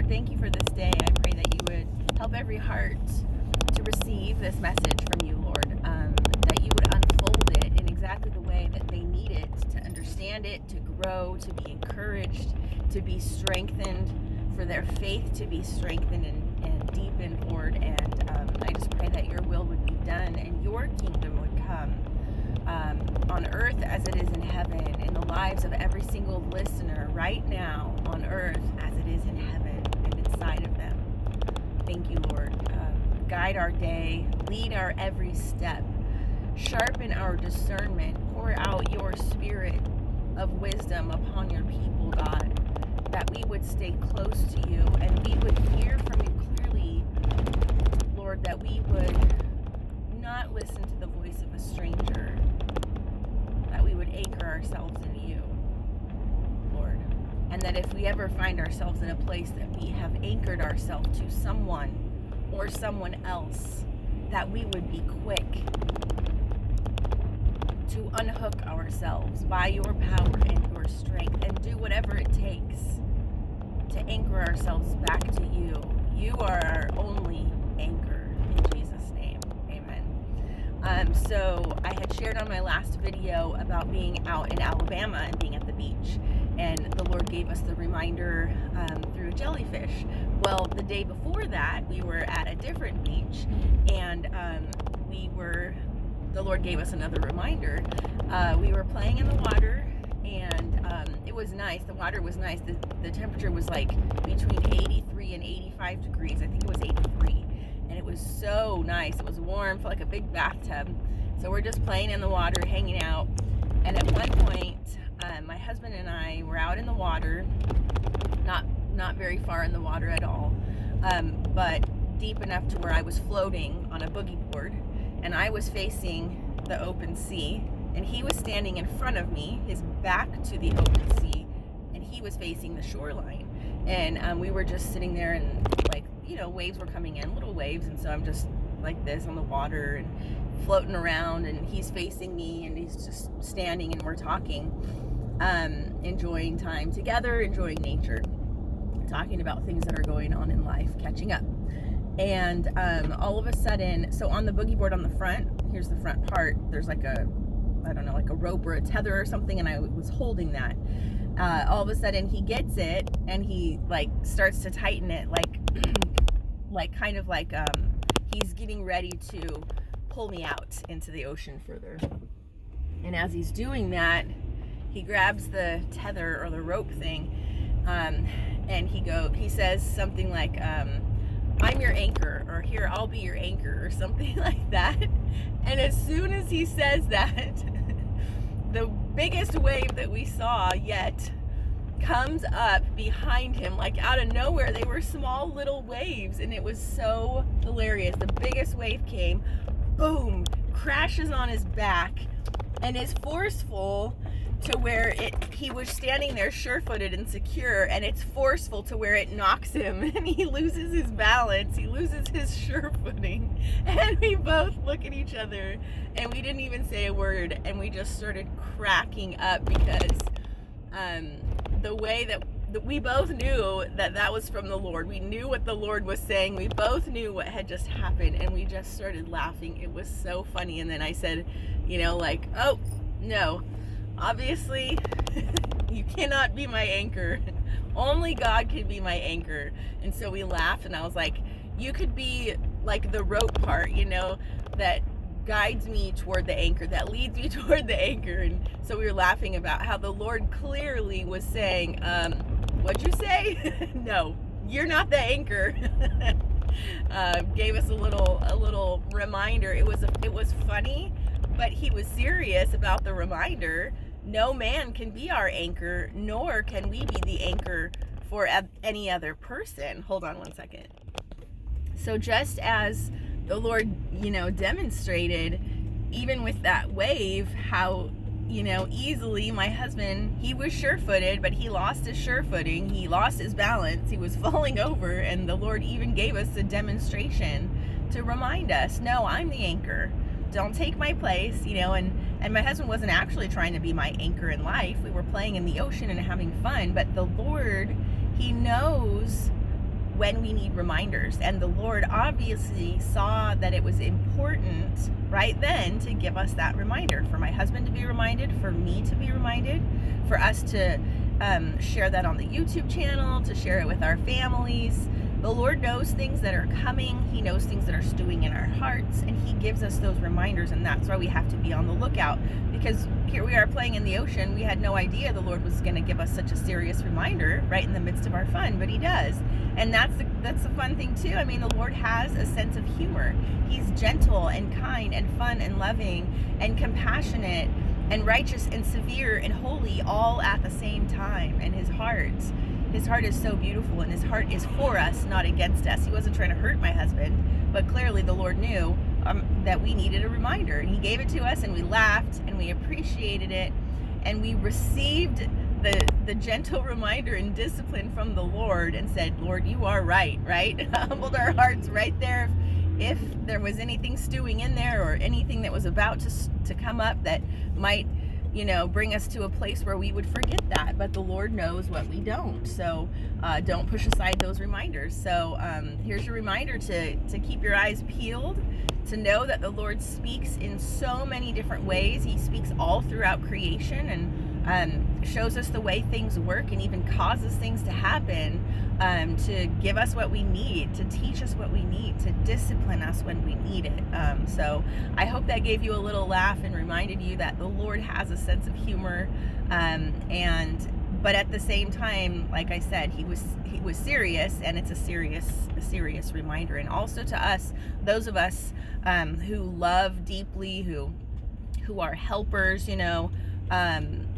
Lord, thank you for this day. I pray that you would help every heart to receive this message from you, Lord, that you would unfold it in exactly the way that they need it, to understand it, to grow, to be encouraged, to be strengthened, for their faith to be strengthened and deepened, Lord. And I just pray that your will would be done and your kingdom would come on earth as it is in heaven, in the lives of every single listener right now on earth as it is in heaven and inside of them. Thank you, Lord. Guide our day, lead our every step, sharpen our discernment, pour out your spirit of wisdom upon your people, God, that we would stay close to you and we would hear from you clearly, Lord, that we would not listen to the voice of a stranger, that we would anchor ourselves in you, Lord, and that if we ever find ourselves in a place that we have anchored ourselves to someone or someone else, that we would be quick to unhook ourselves by your power and your strength and do whatever it takes to anchor ourselves back to you. You are our only anchor, in Jesus' name, amen. So I had shared on my last video about being out in Alabama and being at the beach, and the Lord gave us the reminder through a jellyfish. Well, the day before that, we were at a different beach, and the Lord gave us another reminder. We were playing in the water, and it was nice. The water was nice. The temperature was like between 83 and 85 degrees. I think it was 83. And it was so nice. It was warm, felt like a big bathtub. So we're just playing in the water, hanging out. And at one point, my husband and I were out in the water, not very far in the water at all, but deep enough to where I was floating on a boogie board, and I was facing the open sea, and he was standing in front of me, his back to the open sea, and he was facing the shoreline. And we were just sitting there, and waves were coming in, little waves, and so I'm just like this on the water and floating around, and he's facing me, and he's just standing, and we're talking, enjoying time together, enjoying nature, talking about things that are going on in life, catching up. And all of a sudden, so on the boogie board on the front, here's the front part, there's like a rope or a tether or something, and I was holding that. All of a sudden he gets it, and he starts to tighten it, he's getting ready to pull me out into the ocean further. And as he's doing that, he grabs the tether or the rope thing, and he says something like, I'm your anchor, or here, I'll be your anchor, or something like that. And as soon as he says that, the biggest wave that we saw yet comes up behind him, like out of nowhere. They were small little waves, and it was so hilarious. The biggest wave came, boom, crashes on his back, and is forceful to where he was standing there sure-footed and secure, and it's forceful to where it knocks him, and he loses his balance, he loses his sure-footing, and we both look at each other, and we didn't even say a word, and we just started cracking up, because the way that we both knew that was from the Lord. We knew what the Lord was saying. We both knew what had just happened, and we just started laughing. It was so funny. And then I said, oh, no, obviously you cannot be my anchor. Only God can be my anchor. And so we laughed, and I was like, you could be like the rope part, that guides me toward the anchor, that leads me toward the anchor. And so we were laughing about how the Lord clearly was saying, what'd you say? No, you're not the anchor. Gave us a little reminder. It was funny, but he was serious about the reminder. No man can be our anchor, nor can we be the anchor for any other person. Hold on one second. So just as the Lord, demonstrated, even with that wave, how, easily my husband, he was sure-footed, but he lost his sure-footing, he lost his balance, he was falling over, and the Lord even gave us a demonstration to remind us, no, I'm the anchor. Don't take my place, and my husband wasn't actually trying to be my anchor in life. We were playing in the ocean and having fun, but the Lord, he knows when we need reminders. And the Lord obviously saw that it was important right then to give us that reminder, for my husband to be reminded, for me to be reminded, for us to share that on the YouTube channel, to share it with our families. The Lord knows things that are coming. He knows things that are stewing in our hearts, and He gives us those reminders, and that's why we have to be on the lookout, because here we are playing in the ocean. We had no idea the Lord was going to give us such a serious reminder right in the midst of our fun, but He does. And that's the fun thing too. I mean, the Lord has a sense of humor. He's gentle and kind and fun and loving and compassionate and righteous and severe and holy all at the same time. And His heart is so beautiful, and His heart is for us, not against us. He wasn't trying to hurt my husband, but clearly the Lord knew that we needed a reminder, and He gave it to us, and we laughed and we appreciated it, and we received the gentle reminder and discipline from the Lord and said, Lord, you are right? Humbled our hearts right there. If there was anything stewing in there or anything that was about to come up that might, bring us to a place where we would forget that. But the Lord knows what we don't. So don't push aside those reminders. So here's your reminder to keep your eyes peeled, to know that the Lord speaks in so many different ways. He speaks all throughout creation, and shows us the way things work, and even causes things to happen to give us what we need, to teach us what we need, to discipline us when we need it. So I hope that gave you a little laugh and reminded you that the Lord has a sense of humor, but at the same time, like I said, he was serious, and it's a serious reminder. And also to us, those of us who love deeply, who are helpers,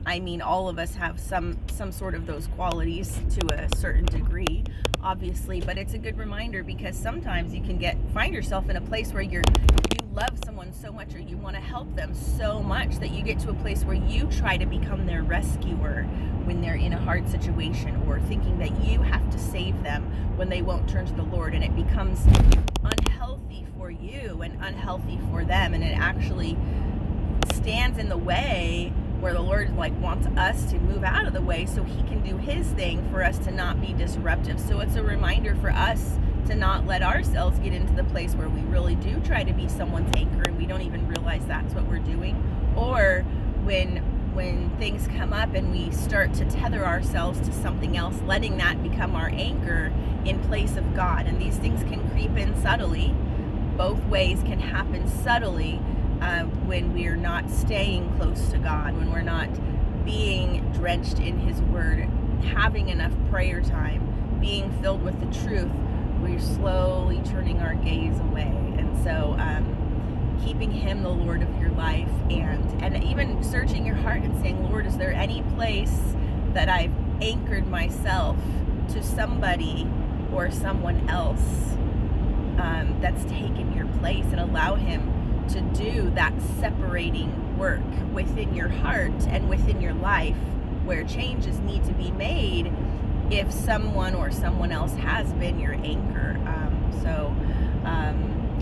I mean, all of us have some sort of those qualities to a certain degree, obviously, but it's a good reminder, because sometimes you can find yourself in a place where you love someone so much, or you want to help them so much, that you get to a place where you try to become their rescuer when they're in a hard situation, or thinking that you have to save them when they won't turn to the Lord, and it becomes unhealthy for you and unhealthy for them, and it actually stands in the way where the Lord wants us to move out of the way so He can do His thing, for us to not be disruptive. So it's a reminder for us to not let ourselves get into the place where we really do try to be someone's anchor, and we don't even realize that's what we're doing. Or when things come up and we start to tether ourselves to something else, letting that become our anchor in place of God. And these things can creep in subtly. Both ways can happen subtly. When we're not staying close to God, when we're not being drenched in His Word, having enough prayer time, being filled with the truth, we're slowly turning our gaze away. And so keeping Him the Lord of your life, and even searching your heart and saying, Lord, is there any place that I've anchored myself to somebody or someone else that's taken your place, and allow Him to do that separating work within your heart and within your life, where changes need to be made if someone or someone else has been your anchor. So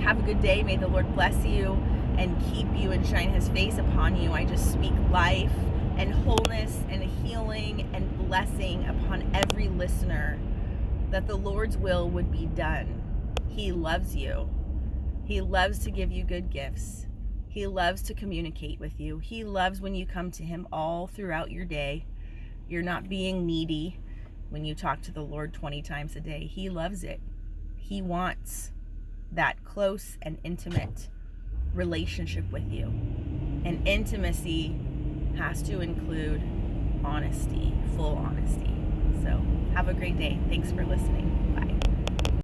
have a good day. May the Lord bless you and keep you and shine His face upon you. I just speak life and wholeness and healing and blessing upon every listener, that the Lord's will would be done. He loves you. He loves to give you good gifts. He loves to communicate with you. He loves when you come to Him all throughout your day. You're not being needy when you talk to the Lord 20 times a day. He loves it. He wants that close and intimate relationship with you. And intimacy has to include honesty, full honesty. So have a great day. Thanks for listening. Bye.